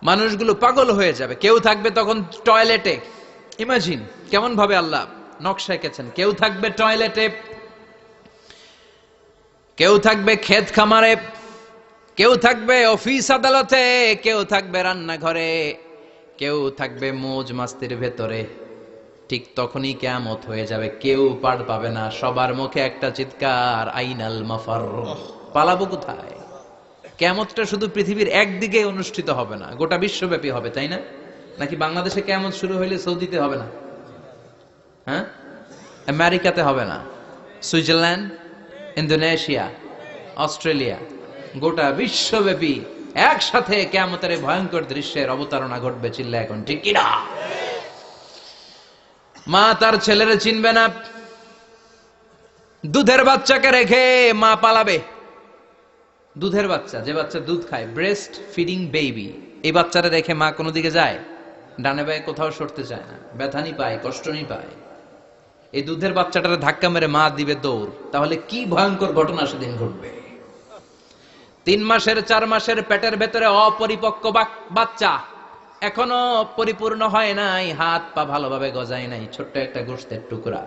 মানুষগুলো পাগল হয়ে যাবে। কেউ থাকবে তখন টয়লেটে, ইমাজিন কেমন ভাবে আল্লাহ নকশা এঁকেছেন। কেউ থাকবে টয়লেটে, কেউ থাকবে ক্ষেত খামারে, কেউ থাকবে অফিস আদালতে, কেউ থাকবে রান্নাঘরে, কেউ থাকবে মৌজ মাস্তির ভেতরে। ঠিক তখনই কিয়ামত হয়ে যাবে, কেউ পার পাবে না। সবার মুখে একটা চিৎকার, আইনাল মাফার, পালাবো কোথায়? কিয়ামতটা শুধু পৃথিবীর একদিকে অনুষ্ঠিত হবে না, গোটা বিশ্বব্যাপী হবে, তাই না? নাকি বাংলাদেশে কিয়ামত শুরু হইলে সৌদিতে হবে না? হ্যাঁ, আমেরিকাতে হবে না, সুইজারল্যান্ড, ইন্দোনেশিয়া, অস্ট্রেলিয়া, গোটা বিশ্বব্যাপী একসাথে কিয়ামতের ভয়ঙ্কর দৃশ্যের অবতারণা ঘটবে। চিল্লা এখন ঠিক কিনা? মা তার ছেলেরে চিনবে না, দুধের বাচ্চাকে রেখে মা পালাবে। দুধের বাচ্চা, যে বাচ্চা দুধ খায়, ব্রেস্ট ফিডিং বেবি, এই বাচ্চারা রেখে মা কোনো দিকে যায়? ডানে বায়ে কোথাও সরতে চায় না, ব্যথানি পায়, কষ্টনি পায়। এই দুধের বাচ্চাটারে ধাক্কা মেরে মা দিবে দৌড়। তাহলে কি ভয়ঙ্কর ঘটনা সেদিন ঘটবে। 3 মাসের 4 মাসের পেটের ভেতরে অপরিপক্ক বাচ্চা, এখনো পরিপূর্ণ হয় নাই, হাত পা ভালোভাবে গজায় নাই, ছোট্ট একটা গোশতের টুকরা।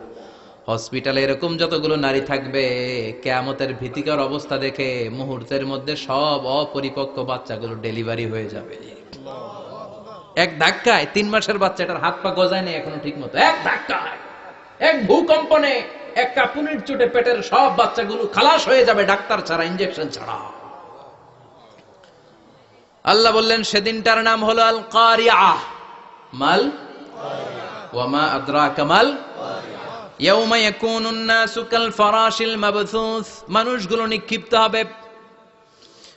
হসপিটালে এরকম যতগুলো নারী থাকবে, কিয়ামতের ভীতিকর অবস্থা দেখে মুহূর্তের মধ্যে সব অপরিপক্ক বাচ্চাগুলো ডেলিভারি হয়ে যাবে। এক ধাক্কায় 3 মাসের বাচ্চাটার হাত পা গজায় নাই এখনো ঠিক মতো, এক ধাক্কায়, এক ভূকম্পনে, এক কাঁপুনির চোটে পেটের সব বাচ্চাগুলো খালাস হয়ে যাবে, ডাক্তার ছাড়া, ইনজেকশন ছাড়া। আল্লাহ বললেন সেদিনটার নাম হলো আল কারিআহ। মাল ওয়া মা আদরাকা মাল ইয়াউমা ইয়াকুনুন নাসু কাল ফারাশিল মাবথুস, মানুষগুলো নিক্ষিপ্ত হবে।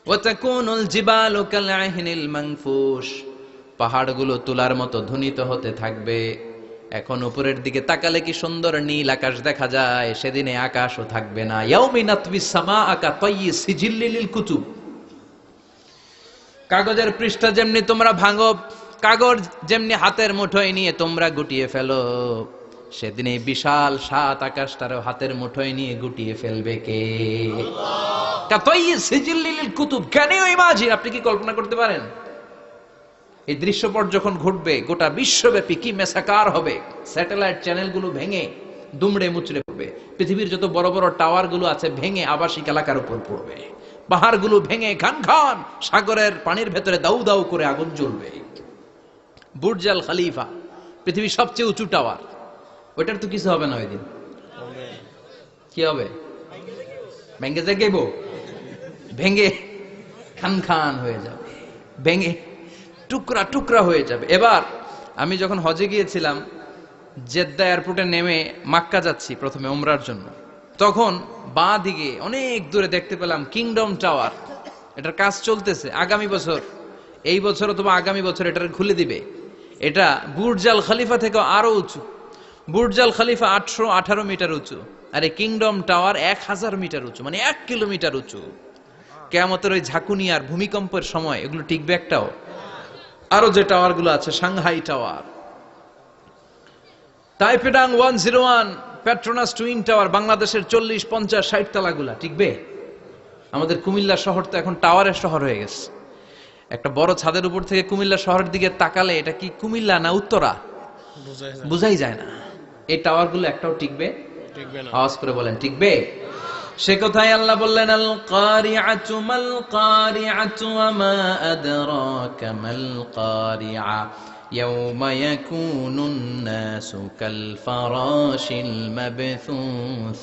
ওয়া তাকুনুল জিবালু কাল আহিনিল মানফুশ, পাহাড়গুলো তুলার মতো ধ্বনিত হতে থাকবে। এখন উপরের দিকে তাকালে কি সুন্দর নীল আকাশ দেখা যায়, সেদিনে আকাশও থাকবে না। ইয়াউমিন নাতবিস সামাআ কা তায়্যি সিজিল্লিল কুতুব, কাগজের পৃষ্ঠা যেমনি তোমরা ভাঙো, কাগজ যেমনি হাতের মুঠোয় নিয়ে তোমরা গুটিয়ে ফেলো, সেদিন এই বিশাল 7 আকাশটারও হাতের মুঠোয় নিয়ে গুটিয়ে ফেলবে কে? কুতুব। Can you imagine? আপনি কি কল্পনা করতে পারেন এই দৃশ্যপট যখন ঘটবে গোটা বিশ্বব্যাপী কি মেসাকার হবে? স্যাটেলাইট চ্যানেলগুলো ভেঙে দুমড়ে মুচড়ে পড়বে, পৃথিবীর যত বড় বড় টাওয়ার গুলো আছে ভেঙে আবাসিক এলাকার উপর পড়বে, পাহাড়গুলো ভেঙে খান খান সাগরের পানির ভেতরে দাউ দাউ করে আগুন জ্বলবে। বুর্জ আল খলিফা, পৃথিবীর সবচেয়ে উঁচু টাওয়ার, ওইটার তো কিছু হবে না ওই দিন। কি হবে? ভেঙে যাইব, ভেঙে খান খান হয়ে যাবে, ভেঙে টুকরা টুকরা হয়ে যাবে। এবার আমি যখন হজে গিয়েছিলাম, জেদ্দা এয়ারপোর্টে নেমে মক্কা যাচ্ছি প্রথমে উমরার জন্য, তখন বাঁ দিকে অনেক দূরে দেখতে পেলাম কিংডম টাওয়ার। এটার কাজ চলতেছে, আগামী বছর, এই বছর অথবা আগামী বছর এটা খুলে দিবে। এটা বুর্জ আল খলিফা থেকে আরো উঁচু। বুর্জ আল খলিফা 818 মিটার উঁচু, আর এই কিংডম টাওয়ার 1000 মিটার উঁচু, মানে 1 কিলোমিটার উঁচু। কিয়ামতের ওই ঝাঁকুনি আর ভূমিকম্পের সময় এগুলো টিকবে একটাও? আরো যে টাওয়ার গুলো আছে, Shanghai tower, Taipei 101, Petronas twin tower, বাংলাদেশের 40, 50, 60 তলাগুলা টিকবে? আমাদের কুমিল্লা শহর তো এখন টাওয়ারের শহর হয়ে গেছে। একটা বড় ছাদের উপর থেকে কুমিল্লা শহরের দিকে তাকালে এটা কি কুমিল্লা না উত্তরা বুঝাই যায় না। এই টাওয়ার গুলো একটাও টিকবে? আওয়াজ করে বলেন টিকবে? সে কথাই আল্লাহ বললেন আল কারিআতু মাল কারিআতু ওয়া মা আদরাকা মাল কারিআ ইয়াউমা ইয়াকুনুন নাসু কাল ফারাশিল মাবথুস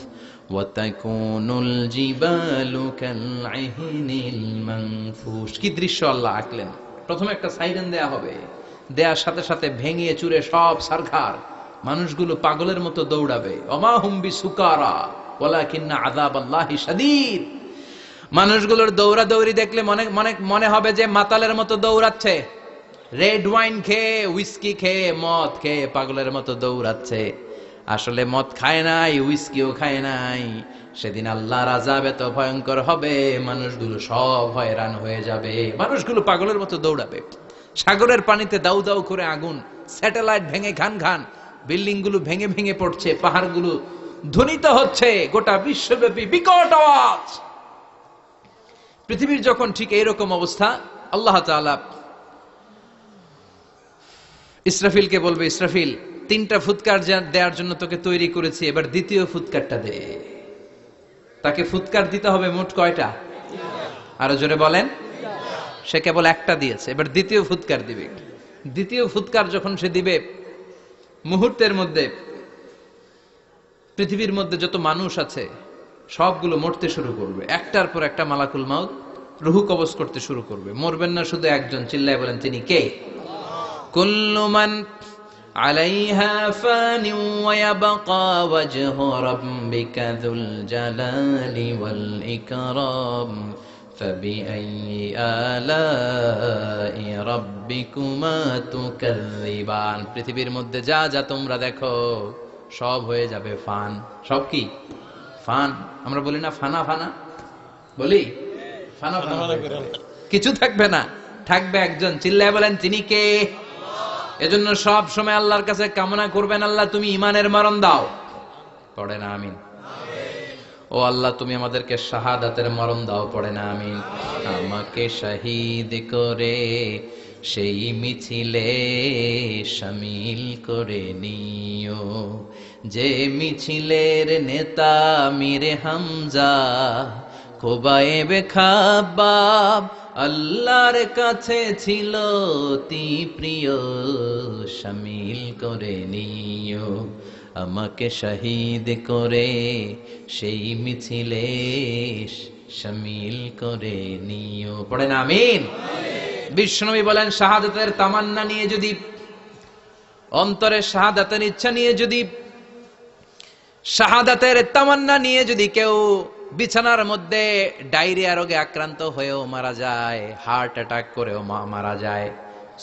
ওয়া তাকুনুল জিবালু কাল আহিনিল মানফুশ। কি দৃশ্য আল্লাহ আঁকলেন! প্রথমে একটা সাইরেন দেয়া হবে, দেয়ার সাথে সাথে ভেঙে চুরে সব সারখার, মানুষগুলো পাগলের মতো দৌড়াবে। ওমা হুম বিসুকারা ওয়ালাকিন্না আযাবাল্লাহি শাদীদ। মানুষগুলোর দৌড়াদৌড়ি দেখলে মনে হবে যে মাতালের মতো দৌড়াচ্ছে, রেড ওয়াইন খেয়ে, হুইস্কি খেয়ে, মদ খেয়ে পাগলের মতো দৌড়াচ্ছে। আসলে মদ খায় নাই, হুইস্কিও খায় নাই। সেদিন আল্লাহর আযাব এত ভয়ঙ্কর হবে, মানুষগুলো সব হয়রান হয়ে যাবে, মানুষগুলো পাগলের মতো দৌড়াবে। সাগরের পানিতে দাউ দাউ করে আগুন, স্যাটেলাইট ভেঙে খান খান, বিল্ডিং গুলো ভেঙে ভেঙে পড়ছে, পাহাড়গুলো ধ্বনিত হচ্ছে, গোটা বিশ্বব্যাপী বিকট আওয়াজ। পৃথিবীর যখন ঠিক এইরকম অবস্থা, আল্লাহ তাআলা ইসরাফিলকে বলবে, ইসরাফিল 3টা ফুৎকার দেওয়ার জন্য তোকে তৈরি করেছি, এবার দ্বিতীয় ফুৎকারটা দে। তাকে ফুৎকার দিতে হবে মোট কয়টা? আরো জোরে বলেন। সে কেবল একটা দিয়েছে, এবার দ্বিতীয় ফুৎকার দিবে। দ্বিতীয় ফুৎকার যখন সে দিবে, মুহূর্তের মধ্যে পৃথিবীর মধ্যে যত মানুষ আছে সবগুলো মরতে শুরু করবে, একটার পর একটা মালাকুল মাউত রুহু কবজ করতে শুরু করবে। মরবেন না শুধু একজন, চিল্লায় বলেন তিনি কে? কুল্লু মান আলাইহা ফানি ওয়া ইয়াবকা ওয়াজহু রাব্বিকা যুল জালালি ওয়াল ইকরাম ফাবিআইয়ি আলাই রাব্বিকুমা তুকাযযিবান। পৃথিবীর মধ্যে যা যা তোমরা দেখো সব হয়ে যাবে ফান। সব কি? ফান। আমরা বলি না ফানা ফানা, বলি ফানা ফানা, কিছু থাকবে না, থাকবে একজন, চিল্লায় বলেন তিনি কে? এজন্য সব সময় আল্লাহর কাছে কামনা করবেন, আল্লাহ তুমি ঈমানের মরণ দাও। পড়ে না আমিন? ও আল্লাহ তুমি আমাদেরকে শাহাদাতের মরণ দাও। পড়ে না আমিন? আমাকে শহীদ করে সেই মিছিলে শামিল করে নিও, যে মিছিলের নেতা মীরে হামজা খোবায়েবে খাব্বাব আল্লাহর কাছে ছিল অতি প্রিয়, শামিল করে নিও। আমাকে শহীদ করে সেই মিছিলে শামিল করে নিও। পড়েন আমিন? বিশ্বনবী বলেন, শাহাদাতের তামান্না নিয়ে যদি, অন্তরে শাহাদাতের ইচ্ছা নিয়ে যদি, শাহাদাতের তামান্না নিয়ে যদি কেউ বিছানার মধ্যে ডায়রিয়া রোগে আক্রান্ত হয়েও মারা যায়, হার্ট অ্যাটাক করেও মারা যায়,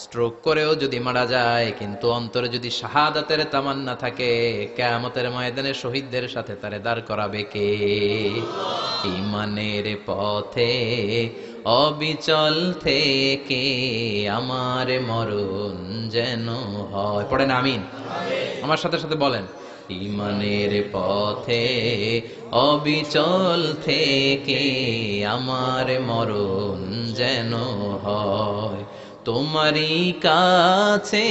স্ট্রোক করেও যদি মারা যায়, কিন্তু অন্তরে যদি শাহাদাতের তামান্না থাকে, কিয়ামতের ময়দানে শহীদদের সাথে তারে দাঁড় করাবে কে? ঈমানের পথে অবিচল থেকে আমার মরণ যেন হয়। পড়েন আমিন? আমার সাথে সাথে বলেন, ঈমানের পথে অবিচল থেকে আমার মরণ যেন হয়। তোমারই কাছে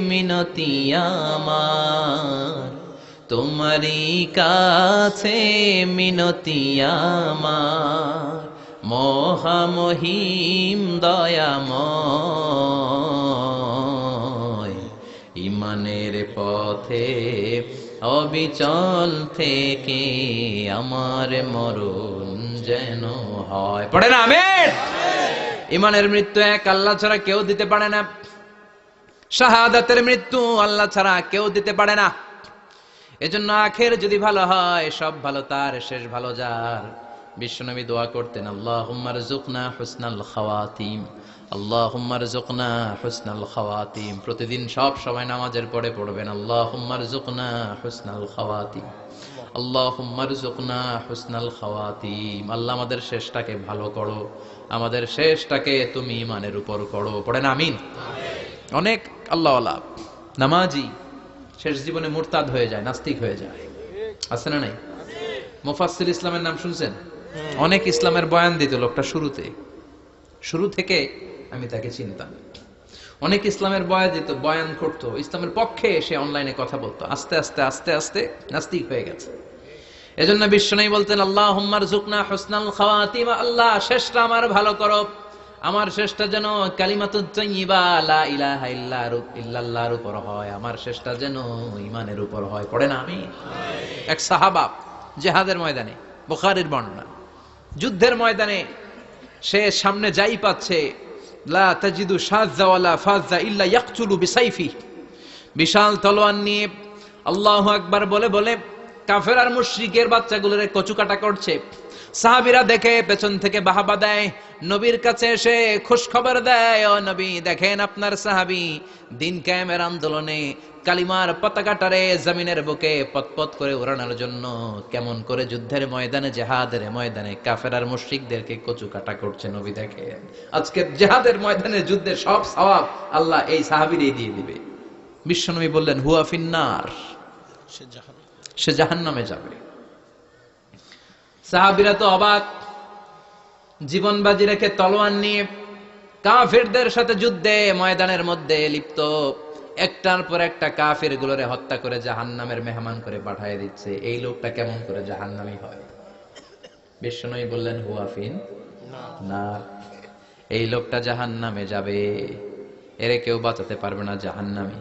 মিনতি আমার, তোমারই কাছে মিনতি আমার, মহামহিম দয়াময়। ঈমানের পথে অবিচল থেকে আমার মরণ যেন হয়। পড়ে না আমিন? ঈমানের মৃত্যু এক, আল্লাহ ছাড়া কেউ দিতে পারে না। শাহাদাতের মৃত্যু আল্লাহ ছাড়া কেউ দিতে পারে না। এজন্য আখের যদি ভালো হয়, সব ভালো তার, শেষ ভালো যার। বিশ্বনবী দোয়া করতেন, আল্লাহুম্মা রযুকনা হুসনাল খাওয়াতিম, আল্লাহুম্মা রযুকনা হুসনাল খাওয়াতিম। প্রতিদিন সব সময় নামাজের পরে পড়বেন, আল্লাহুম্মা রযুকনা হুসনাল খাওয়াতিম, আল্লাহুম্মা রযুকনা হুসনাল খাওয়াতিম। আল্লাহ আমাদের শেষটাকে ভালো করো, আমাদের শেষটাকে তুমি ঈমানের উপর করো। পড়েন আমিন? অনেক আল্লাহওয়ালা নামাজি শেষ জীবনে মুরতাদ হয়ে যায়, নাস্তিক হয়ে যায়, আছে না নাই? মুফাসসির ইসলামের নাম শুনছেন? অনেক ইসলামের বয়ান দিত লোকটা শুরু থেকে আমি তাকে চিনতাম। অনেক ইসলামের বয়ান করতো, ইসলামের পক্ষে সে অনলাইনে কথা বলতো। আস্তে আস্তে আস্তে আস্তে নাস্তিক হয়ে গেছে। এজন্য বিশ্বনবী বলতেন, আল্লাহুম্মা রযুকনা হুসনাল খাওয়াতিম, আল্লাহ শেষটা আমার ভালো করো, আমার শেষটা যেন কালিমাতুত তাইয়্যিবা লা ইলাহা ইল্লাল্লাহর উপর হয়, আমার শেষটা যেন ঈমানের উপর হয়। পড়েন আমিন? এক সাহাবা জিহাদের ময়দানে, বুখারীর বর্ণনা, যুদ্ধের ময়দানে সে সামনে যাই পাচ্ছে, লা তাজিদু শাযযা ওয়ালা ফাযযা ইল্লা ইয়াকতুলু বিসাইফি, বিশাল তলোয়ার নিয়ে আল্লাহু আকবার বলে বলে কাফের আর মুশরিকের বাচ্চাগুলোরে কচুকাটা করছে। সাহাবীরা দেখে পেছন থেকে বাহাবা দেয়, নবীর কাছে এসে খুশ খবর দেয়, ও নবী দেখেন আপনার সাহাবী দিন কায়েমের আন্দোলনে কালিমার পতাকাটারে জমিনের বুকে পতপত করে উড়ানোর জন্য কেমন করে যুদ্ধের ময়দানে, জিহাদের ময়দানে কাফের আর মুশরিকদেরকে কচুকাটা করছে। নবী দেখেন আজকে জিহাদের ময়দানে যুদ্ধের সব সওয়াব আল্লাহ এই সাহাবীরই দিয়ে দিবে। বিশ্বনবী বললেন, হুয়া ফিন্নার, সে জাহান্নামে যাবে। সাহাবীরা তো অবাক, জীবন বাজি রেখে তলোয়ার নিয়ে কাফেরদের সাথে যুদ্ধে ময়দানের মধ্যে লিপ্ত। একটার পর একটা কাফের গুলোরে হত্যা করে জাহান্নামের মেহমান করে পাঠিয়ে দিচ্ছে। এই লোকটা কেমন করে জাহান্নামী হয়? বিশ্বনবী বললেন হুয়াফিন না, এই লোকটা জাহান্নামে যাবে, এরে কেউ বাঁচাতে পারবে না, জাহান্নামী।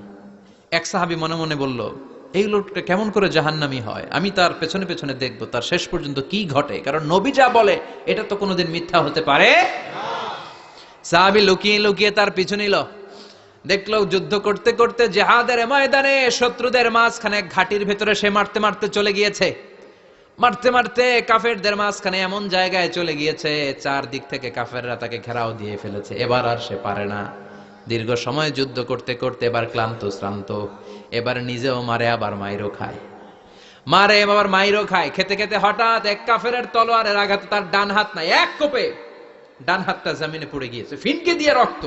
এক সাহাবী মনে মনে বলল, এই লোকটা কেমন করে জাহান্নামী হয়, আমি তার পেছনে পেছনে দেখব তার শেষ পর্যন্ত কি ঘটে, কারণ নবী যা বলে এটা তো কোনোদিন মিথ্যা হতে পারে না। সাহাবী লুকিয়ে লুকিয়ে তার পিছু নিল। দেখলো যুদ্ধ করতে করতে জিহাদের ময়দানে শত্রুদের মাঝখানে ঘাটির ভেতরে সে মারতে মারতে চলে গিয়েছে। মারতে মারতে কাফেরদের মাঝখানে এমন জায়গায় চলে গিয়েছে, চারদিক থেকে কাফেররা তাকে ঘেরাও দিয়ে ফেলেছে। এবার আর সে পারে না। দীর্ঘ সময় যুদ্ধ করতে করতে এবার ক্লান্ত শ্রান্ত, এবার নিজেও মারে আবার মাইরও খায়, মারে আবার মাইরও খায়। খেতে খেতে হঠাৎ এক কাফেরের তলোয়ারের আঘাতে তার ডান হাত নাই, এক কোপে ডান হাতটা জমিনে পড়ে গিয়েছে, ফিনকে দিয়ে রক্ত,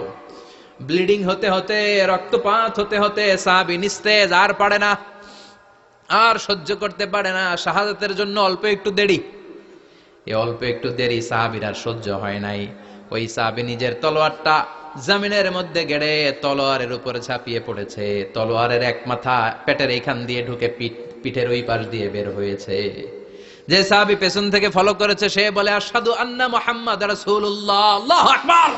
ব্লিডিং হতে হতে, রক্তপাত হতে হতে সাহাবী নিস্তেজ, আর পারে না, আর সহ্য করতে পারে না। শাহাদাতের জন্য অল্প একটু দেরি, এই অল্প একটু দেরি সাহাবীর আর সহ্য হয় নাই। ওই সাহাবী নিজের তলোয়ারটা জমিনের মধ্যে গেড়ে তলোয়ারের উপরে ঝাঁপিয়ে পড়েছে। তলোয়ারের এক মাথা পেটের এইখান দিয়ে ঢুকে পিঠের ওই পাশ দিয়ে বের হয়েছে। যে সাহাবী পেছন থেকে ফলো করেছে সে বলে আশহাদু আন্না মুহাম্মাদ রাসূলুল্লাহ, আল্লাহু আকবার।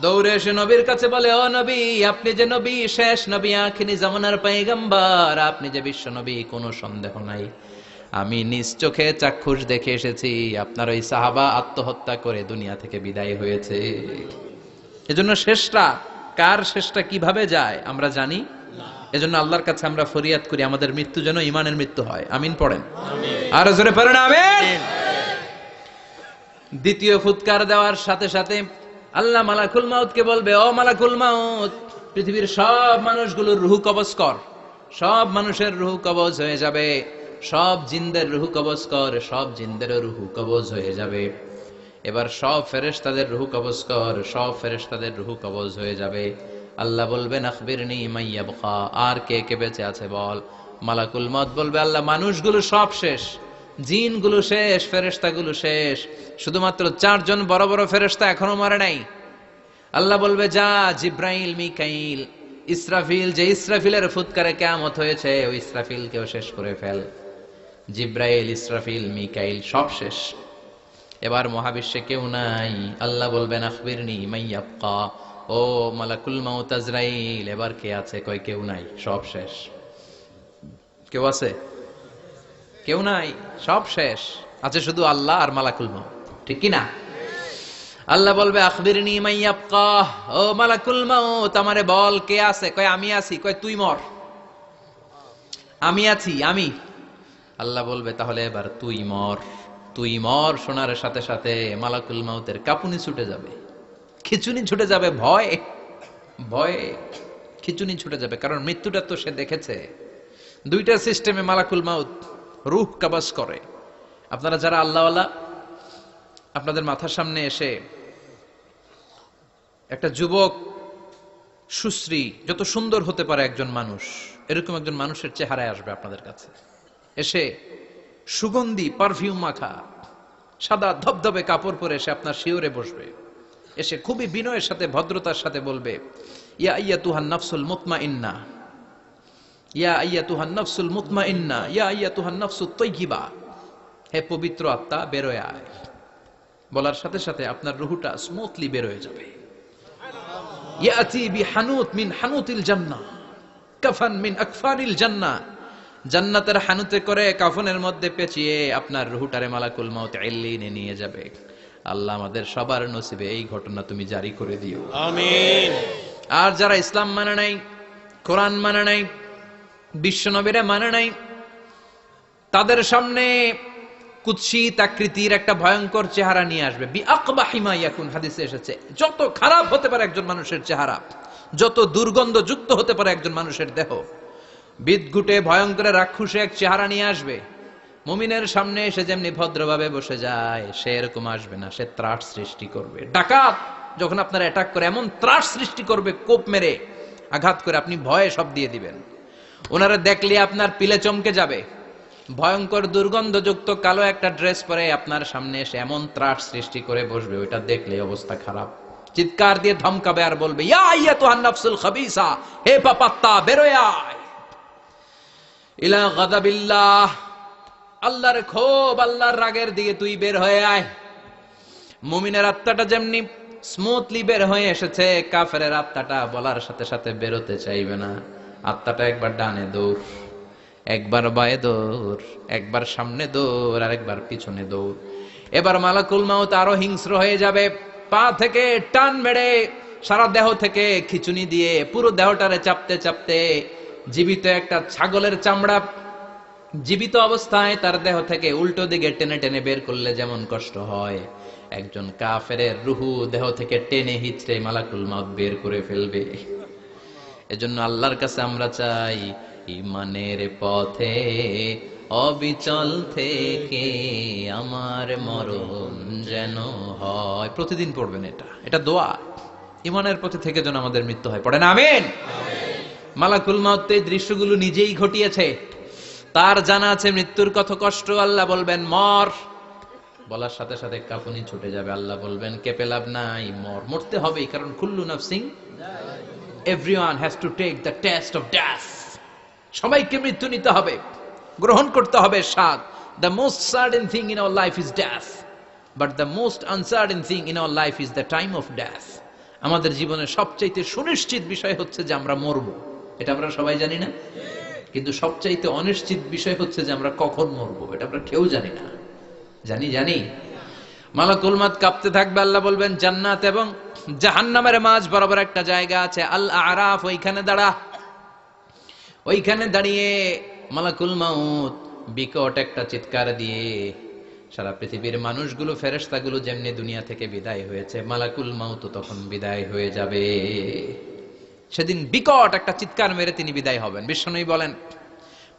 দৌড়ে এসে নবীর কাছে বলে, ও নবী, আপনি যে নবী, শেষ নবী, আখিরি জামানার পয়গম্বর, আপনি যে বিশ্ব নবী, কোনো সন্দেহ নাই। আমি নিজ চোখে চাক্ষুষ দেখে এসেছি আপনার ওই সাহাবা আত্মহত্যা করে দুনিয়া থেকে বিদায় হয়েছে। এজন্য শেষটা কার, শেষটা কিভাবে যায় আমরা জানি। এজন্য আল্লাহর কাছে আমরা ফরিয়াদ করি আমাদের মৃত্যু যেন ঈমানের মৃত্যু হয়। আমিন পড়েন, আর জোরে পড়েন আমিন। দ্বিতীয় ফুৎকার দেওয়ার সাথে সাথে আল্লাহ মালাকুল মাউতকে বলবে, ও মালাকুল মাউত, পৃথিবীর সব মানুষগুলোর রূহ কবজ কর। সব মানুষের রূহ কবজ হয়ে যাবে, সব জিনদের রূহ কবজ কর, সব জিনদেরও রূহ কবজ হয়ে যাবে। এবার সব ফেরেশতাদের রূহ কবজ কর, সব ফেরেশতাদের রূহ কবজ হয়ে যাবে। আল্লাহ বলবেন আখবিরনি মাইয়াবকা, আর কে কে বেঁচে আছে বল। মালাকুল মাউত বলবে, আল্লাহ মানুষগুলো সব শেষ, জিনগুলো শেষ, ফেরেশতাগুলো শেষ, শুধুমাত্র 4 জন বড় বড় ফেরেশতা এখনো মরে নাই। আল্লাহ বলবে, যা জিব্রাইল, মিকাইল, ইসরাফিল, যে ইসরাফিলের ফুৎকারে কিয়ামত হয়েছে ওই ইসরাফিলকেও শেষ করে ফেল। জিব্রাইল, ইসরাফিল, মিকাইল সব শেষ। এবার মহাবিশ্বে কেউ নাই। আল্লাহ বলবেন আখবিরনি মাইয়াবকা, ও মালাকুল মাউত আজরাইল, এবার কে আছে? কয় কেউ নাই, সব শেষ। কেউ আছে? কেউ নাই, সব শেষ। আছে শুধু আল্লাহ আর মালাকুল মাউত, ঠিক কি না? আল্লাহ বলবে আখবিরনি মাইয়াবকা, ও মালাকুল মাউত আমারে বল কে আছে? কয় আমি আছি। কয় তুই মর। আমি আছি, আমি। আল্লাহ বলবে তাহলে এবার তুই মর। তুই মর শোনার সাথে সাথে মালাকুল মাউতের কাঁপুনি ছুটে যাবে, খিচুনি ছুটে যাবে, ভয় ভয়ে খিচুনি ছুটে যাবে, কারণ মৃত্যুটা তো সে দেখেছে। দুইটা সিস্টেমে মালাকুল মাউত রূহ কবজ করে। আপনারা যারা আল্লাহওয়ালা, আপনাদের মাথার সামনে এসে একটা যুবক, সুশ্রী, যত সুন্দর হতে পারে একজন মানুষ, এরকম একজন মানুষের চেহারায় আসবে আপনাদের কাছে। এসে সুগন্ধি পারফিউম মাখা সাদা ধবধবে কাপড় পরে এসে আপনার শিওরে বসবে। এসে খুবই বিনয়ের সাথে, ভদ্রতার সাথে বলবে, ইয়া আইয়াতুহান নাফসুল মুতমাইন্না, ইয়া আইয়াতুহান নাফসুল মুতমাইন্না, ইয়া আইয়াতুহান নাফসুত তাইয়্যিবা, হে পবিত্র আত্মা বেরোয় আয়। বলার সাথে সাথে আপনার রুহটা স্মুথলি বের হয়ে যাবে। ইয়াতি বিহানুত মিন হানুতিল জান্নাহ, কাফান মিন আকফানিল জান্নাহ, জান্নাতের হানুতে করে কাফনের মধ্যে পেঁচিয়ে আপনার রুহটারে মালাকুল মাউত ইল্লিনে নিয়ে যাবে। আল্লাহ আমাদের সবার নসিবে এই ঘটনা তুমি জারি করে দিও, আমিন। আর যারা ইসলাম মানে নাই, কোরআন মানে নাই, বিশ্ব নবীরা মানে নাই, তাদের সামনে কুৎসিত আকৃতির একটা ভয়ঙ্কর চেহারা নিয়ে আসবে। বিআকবাহি মা ইয়াকুন, হাদিসে এসেছে, যত খারাপ হতে পারে একজন মানুষের চেহারা, যত দুর্গন্ধ যুক্ত হতে পারে একজন মানুষের দেহ, বিদঘুটে ভয়ঙ্কর রাক্ষসে এক চেহারা নিয়ে আসবে। মুমিনের সামনে এসে যেমনি ভদ্রভাবে বসে যায়, সে এরকম আসবে না, সে ত্রাস সৃষ্টি করবে। ডাকাত যখন আপনার অ্যাটাক করে এমন ত্রাস সৃষ্টি করবে, কোপ মেরে আঘাত করে আপনি ভয়ে সব দিয়ে দিবেন। ওনারা দেখলে আপনার পিলে চমকে যাবে। ভয়ঙ্কর দুর্গন্ধযুক্ত কালো একটা ড্রেস পরে আপনার সামনে এসে এমন ত্রাস সৃষ্টি করে বসবে, ওইটা দেখলে অবস্থা খারাপ। চিৎকার দিয়ে ধমকাবে আর বলবে, ইয়া আইয়াতুহান নাফসুল খাবিসা, হে পাপাত্তা বেরোয় আয় ইলা গাদাবিল্লাহ, আল্লাহর ক্ষোভ, আল্লাহর রাগের দিকে তুই বের হয়ে আয়। মুমিনের আত্মাটা যেমনি স্মুথলি বের হয়ে এসেছে, কাফেরের আত্মাটা বলার সাথে সাথে বেরোতে চাইবে না। আত্মাটা একবার ডানে দৌড়, একবার বায়ে দৌড়, একবার সামনে দৌড়, আর একবার পিছনে দৌড়। এবার মালাকুল মাউত আরো হিংস্র হয়ে যাবে, পা থেকে টান মেরে সারা দেহ থেকে খিচুনি দিয়ে পুরো দেহটারে চাপতে চাপতে জীবিত একটা ছাগলের চামড়া জীবিত অবস্থায় তার দেহ থেকে উল্টো দিকে টেনে টেনে বের করলে যেমন কষ্ট হয়, একজন কাফেরের রুহু দেহ থেকে টেনে হিচড়ে মালাকুল মাউত বের করে ফেলবে। এজন্য আল্লাহর কাছে আমরা চাই, ঈমানের পথে অবিচল থেকে আমার মরণ যেন হয়। প্রতিদিন পড়বেন এটা দোয়া, ঈমানের পথে থেকে যেন আমাদের মৃত্যু হয়। পড়েন আমিন। মালাকুল মাউত এই দৃশ্যগুলো নিজেই ঘটিয়েছে, তার জানা আছে মৃত্যুর কত কষ্ট। আল্লাহ বলবেন মর, বলার সাথে সাথে কাঁপুনি ছুটে যাবে। আল্লাহ বলবেন কেঁপে লাভ নাই, মর, মরতে হবে, কারণ কুল্লু নাফসিন, everyone has to take the test of death. সবাইকে মৃত্যু নিতে হবে, গ্রহণ করতে হবে স্বাদ। The most certain thing in our life is death, but the most uncertain thing in our life is the time of death. আমাদের জীবনের সবচাইতে সুনিশ্চিত বিষয় হচ্ছে যে আমরা মরব, এটা আমরা সবাই জানি না, কিন্তু সবচাইতে অনিশ্চিত বিষয় হচ্ছে যে আমরা কখন মরব, এটা আমরা কেউ জানি না। জানি মালাকুল মাউত কাঁপতে থাকবে। আল্লাহ বলবেন জান্নাত এবং জাহান্নামের মাঝ বরাবর একটা জায়গা আছে, আল আরাফ, ওইখানে দাঁড়া। ওইখানে দাঁড়িয়ে মালাকুল মাউত বিকট একটা চিৎকার দিয়ে সারা পৃথিবীর মানুষগুলো, ফেরেশতাগুলো যেমনি দুনিয়া থেকে বিদায় হয়েছে, মালাকুল মাউত তখন বিদায় হয়ে যাবে। সেদিন বিকট একটা চিৎকার মেরে তিনি বিদায় হবেন। বিশ্বনবী বলেন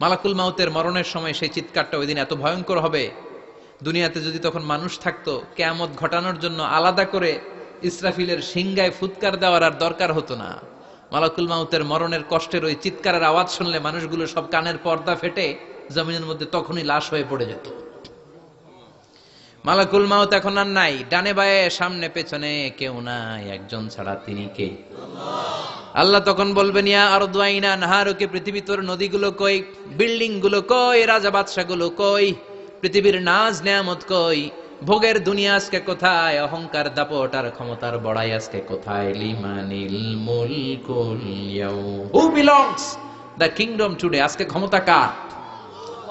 মালাকুল মাউতের মরণের সময় সেই চিৎকারটা ওই দিন এত ভয়ঙ্কর হবে, দুনিয়াতে যদি তখন মানুষ থাকতো, কিয়ামত ঘটানোর জন্য আলাদা করে ইসরাফিলের সিংগায় ফুৎকার দেওয়ার আর দরকার হতো না। মালাকুল মাউতের মরণের কষ্টের ওই চিৎকারের আওয়াজ শুনলে মানুষগুলো সব কানের পর্দা ফেটে জমিনের মধ্যে তখনই লাশ হয়ে পড়ে যেত। মালাকুল মাউত এখন আর নাই, ডানে বায়ে সামনে পেছনে কেউ নাই, একজন ছাড়া, তিনি কে? আল্লাহ তখন বলবেন ইয়া আরদু আইনা নাহারুকি, পৃথিবী তোর নদীগুলো কই, বিল্ডিং গুলো কই, রাজা বাদশা গুলো কই, পৃথিবীর নাজ নেয়ামত কই, ভোগের দুনিয়া আজকে কোথায়, অহংকার দাপট আর ক্ষমতার বড়াই আজকে কোথায়? লিমানিল মুলকুল ইয়াউম, who belongs the kingdom today, আজকে ক্ষমতা কার?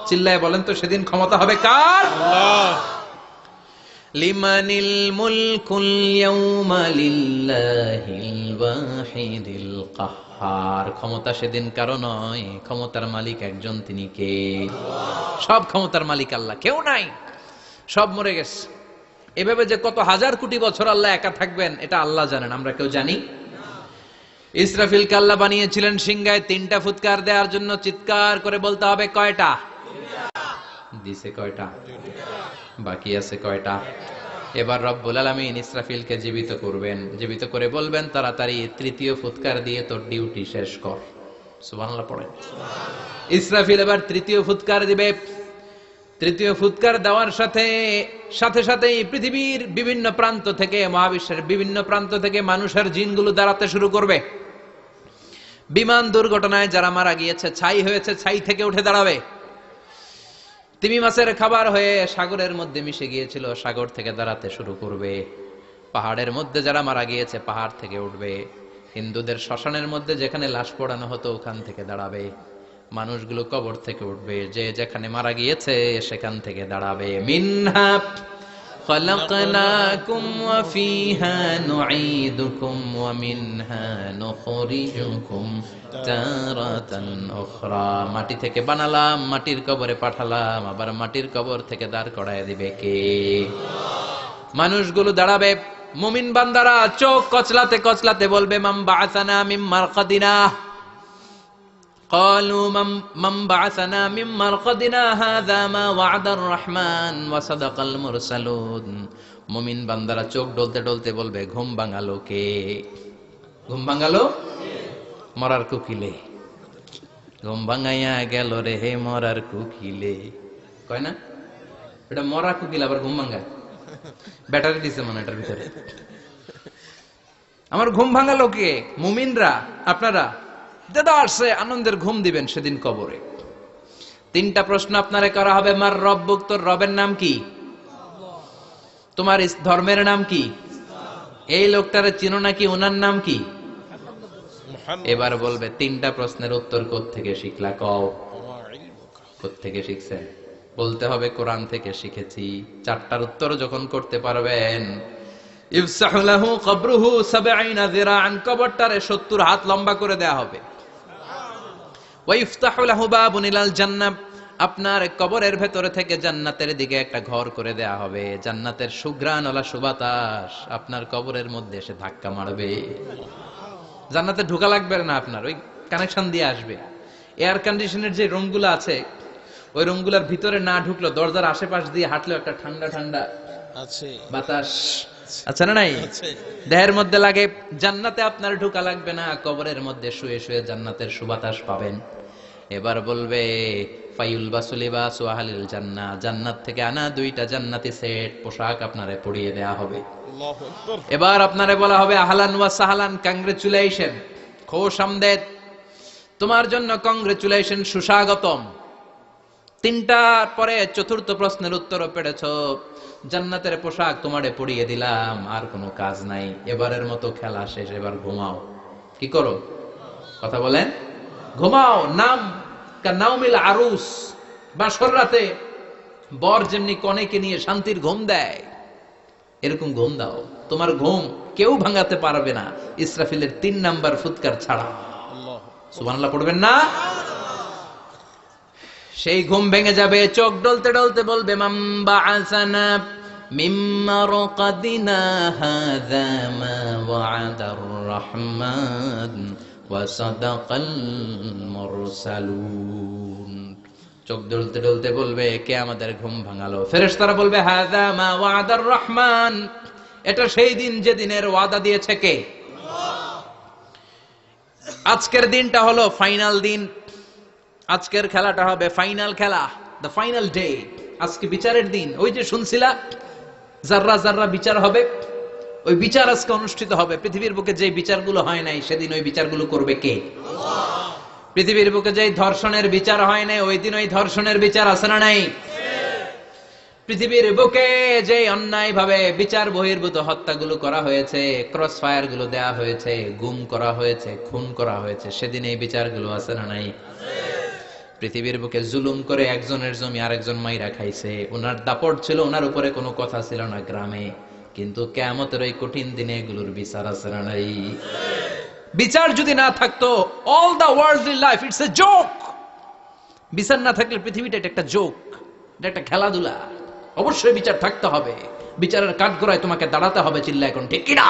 চিল্লায় বলেন তো, সেদিন ক্ষমতা হবে কার? আল্লাহ। লিমানিল মুলকুল ইয়াউমা লিল্লাহিল ওয়াহিদিল কাহ্হার, ক্ষমতা সেদিন কারো নয়, ক্ষমতার মালিক একজন, তিনি কে? সব ক্ষমতার মালিক আল্লাহ, কেউ নাই, সব মরে গেছে। এভাবে যে কত হাজার কোটি বছর আল্লাহ একা থাকবেন এটা আল্লাহ জানেন, আমরা কেউ জানি? ইসরাফিলকে আল্লাহ বানিয়েছিলেন সিংহায় 3টা ফুৎকার দেওয়ার জন্য, চিৎকার করে বলতে হবে কয়টা? দিছে কয়টা? বাকি আছে কয়টা? এবার রব্বুল আলামিন ইসরাফিলকে জীবিত করবেন, জীবিত করে বলবেন তাড়াতাড়ি 3য় ফুৎকার দিয়ে তোর ডিউটি শেষ কর। সুবহানাল্লাহ পড়েন। ইসরাফিল এবার 3য় ফুৎকার দিবে। 3য় ফুৎকার দেওয়ার সাথে সাথেই পৃথিবীর বিভিন্ন প্রান্ত থেকে, মহাবিশ্বের বিভিন্ন প্রান্ত থেকে মানুষের জিনগুলো দাঁড়াতে শুরু করবে। বিমান দুর্ঘটনায় যারা মারা গিয়েছে, ছাই হয়েছে, ছাই থেকে উঠে দাঁড়াবে। তিমি মাছের খাবার হয়ে সাগরের মধ্যে মিশে গিয়েছিল, সাগর থেকে দাঁড়াতে শুরু করবে। পাহাড়ের মধ্যে যারা মারা গিয়েছে, পাহাড় থেকে উঠবে। হিন্দুদের শ্মশানের মধ্যে যেখানে লাশ পোড়ানো হতো, ওখান থেকে দাঁড়াবে। মানুষগুলো কবর থেকে উঠবে, যে যেখানে মারা গিয়েছে সেখান থেকে দাঁড়াবে। মিনহা খালাকনাকুম ওয়া ফিহা নুঈদুকুম ওয়া মিনহা নুখরিজুকুম তারাতান উখরা, মাটি থেকে বানালাম, মাটির কবরে পাঠালাম, আবার মাটির কবর থেকে দাঁড় করায় দিবে কে? মানুষগুলো দাঁড়াবে। মুমিন বান্দারা চোখ কচলাতে কচলাতে বলবে মান বাআসানা মিন মারকাদিনা, قالوا من بعثنا من مرقدنا هذا ما وعد الرحمن وصدق المرسلون। মুমিন বান্দারা চোখ ডলতে ডলতে বলবে ঘুম ভাঙালো কে? ঘুম ভাঙালো মরার কুকিলে, ঘুম ভাঙাইয়া গেল রে হে মরার কুকিলে, কয় না? এটা মরা কুকিল আবার ঘুম ভাঙায়, ব্যাটারি দিছে মনে এটার ভিতরে। আমার ঘুম ভাঙালো কে? মুমিনরা, আপনারা দেদারসে আনন্দের ঘুম দিবেন সেদিন কবরে। তিনটা প্রশ্ন আপনারে করা হবে। মার রব্বুক, তোর রবের নাম কি? তোমার ধর্মের নাম কি? এই লোকটারে চিনো নাকি? ওনার নাম কি? এবার বলবে তিনটা প্রশ্নের উত্তর কোত্থেকে শিখলা? কও কোত্থেকে শিখছেন? বলতে হবে কোরআন থেকে শিখেছি। চারটার উত্তর যখন করতে পারবেন, ইফসাহু লাহু কবরুহু ৭০ যিরাআন, কবরটারে ৭০ হাত লম্বা করে দেয়া হবে। ওয়া ইফতাহু লাহু বাবুন ইলাল জান্নাহ, আপনার কবরের ভেতরে থেকে জান্নাতের দিকে একটা ঘর করে দেয়া হবে। জান্নাতের সুঘ্রাণওয়ালা সুবাতাস আপনার কবরের মধ্যে এসে ধাক্কা মারবে। জান্নাতে ঢোকা লাগবে না, আপনার ওই কানেকশন দিয়ে আসবে। এয়ার কন্ডিশনের যে রুমগুলো আছে, ওই রুমগুলোর ভিতরে না ঢুকলো, দরজার আশেপাশ দিয়ে হাঁটলেও একটা ঠান্ডা ঠান্ডা আছে বাতাস আছে না নাই? দেহের মধ্যে লাগে। জান্নাতে আপনার ঢোকা লাগবে না, কবরের মধ্যে শুয়ে শুয়ে জান্নাতের সুবাতাস পাবেন। এবার বলবে ফাইউল বাসুলিবাসু আহলিল জান্নাহ, জান্নাত থেকে আনা 2টা জান্নাতি সেট পোশাক আপনারে পরিয়ে দেয়া হবে। এবার আপনারে বলা হবে আহলান ওয়া সাহলান, কংগ্রেচুলেশন, খোশ আমদেদ, তোমার জন্য কংগ্রেচুলেশন, সুস্বাগতম। তিনটার পরে চতুর্থ প্রশ্নের উত্তরও পেরেছো, জান্নাতের পোশাক তোমারে পরিয়ে দিলাম, আর কোনো কাজ নাই, এবারের মতো খেলা শেষ, এবার ঘুমাও। কি করো? কথা বলেন, ঘুমাও। নাম কানাউমিল আরুস, বাসর রাতে বর যেমনি কনেকে নিয়ে শান্তির ঘুম দেয়, এরকম ঘুম দাও। তোমার ঘুম কেউ ভাঙাতে পারবে না, ইসরাফিলের 3 নাম্বার ফুৎকার ছাড়া। সুবহানাল্লাহ পড়বেন না? সেই ঘুম ভেঙে যাবে, চোখ ডলতে ডলতে বলবে মান বাআসানা মিন মারকাদিনা হাযা মা ওয়া'দার রহমান ওয়া সাদাকাল মুরসালুন। চোখ ডলতে ডলতে বলবে কে আমাদের ঘুম ভাঙালো? ফেরেশতারা বলবে হাযা মা ওয়া'দার রহমান, এটা সেই দিন যেদিনের ওয়াদা দিয়েছে কে? আজকের দিনটা হলো ফাইনাল দিন। আজকের খেলাটা হবে ফাইনাল খেলা, দ্য ফাইনাল ডে। আজকে বিচারের দিন। ওই যে শুনছিলা জাররা জাররা বিচার হবে, ওই বিচার আজকে অনুষ্ঠিত হবে। পৃথিবীর বুকে যে বিচারগুলো হয় নাই সেদিন ওই বিচারগুলো করবে কে? আল্লাহ। পৃথিবীর বুকে যে ধর্ষণের বিচার হয় নাই, ওই দিন ওই ধর্ষণের বিচার আছে না নাই? পৃথিবীর বুকে যে অন্যায় ভাবে বিচার বহির্ভূত হত্যাগুলো করা হয়েছে, ক্রস ফায়ার গুলো দেয়া হয়েছে, গুম করা হয়েছে, খুন করা হয়েছে, সেদিন এই বিচারগুলো আছে না নাই? পৃথিবীর বুকে জুলুম করে একজনের জমি আরেকজন মাইরা খাইছে, ওনার দাপট ছিল, ওনার উপরে কোনো কথা ছিল না গ্রামে, কিন্তু কিয়ামতের ওই কঠিন দিনে এগুলোর বিচার আছে না নাই? বিচার যদি না থাকতো, all the worldly life it's a joke. বিচার না থাকলে পৃথিবীটা এটা একটা জোক, এটা একটা খেলাধুলা। অবশ্যই বিচার থাকতে হবে, বিচারের কাঠগড়ায় তোমাকে দাঁড়াতে হবে। চিল্লা এখন ঠিক কিনা?